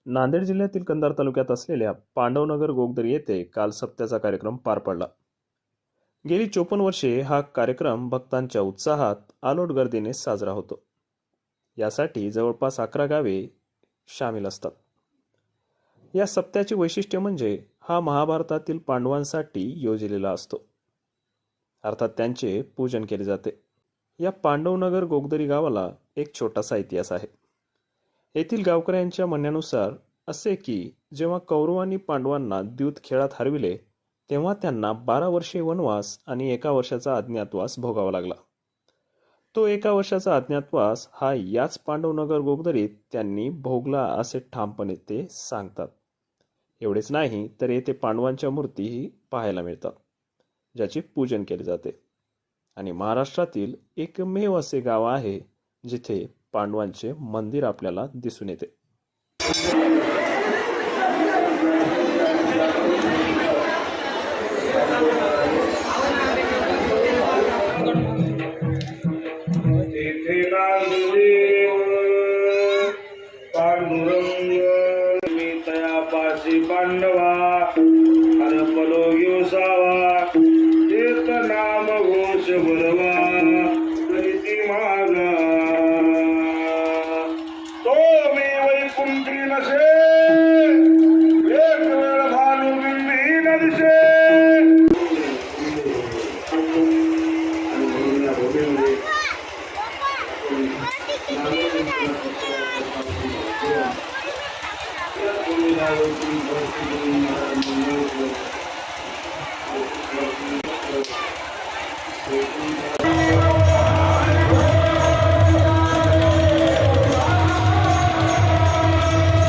नांदेड जिल्ह्यातील कंधार तालुक्यात असलेल्या पांडवनगर गोगदरी येथे काल सप्त्याचा कार्यक्रम पार पडला। गेली 54 वर्षे हा कार्यक्रम भक्तांच्या उत्साहात अलोट गर्दीने साजरा होतो। यासाठी जवळपास 11 गावे सामील असतात। या सप्त्याचे वैशिष्ट्य म्हणजे हा महाभारतातील पांडवांसाठी योजलेला असतो, अर्थात त्यांचे पूजन केले जाते। या पांडवनगर गोगदरी गावाला एक छोटासा इतिहास आहे। येथील गावकऱ्यांच्या म्हणण्यानुसार असे की जेव्हा कौरवांनी पांडवांना द्यूत खेळात हरविले तेव्हा त्यांना 12 वर्षे वनवास आणि 1 वर्षाचा अज्ञातवास भोगावा लागला। तो 1 वर्षाचा अज्ञातवास हा याच पांडवनगर गोगदरीत त्यांनी भोगला असे ठामपणे ते सांगतात। एवढेच नाही तर येथे पांडवांच्या मूर्तीही पाहायला मिळतात, ज्याचे पूजन केले जाते। आणि महाराष्ट्रातील एकमेव असे गाव आहे जिथे पांडवांचे मंदिर आपल्याला दिसून येते। पांडवा हरपलो योसावा तेत नाम घोष बलवा करीती मागा तो मी वैकुंठी नसे एक वेळ भालू बिंबी न दिसे। Thank you.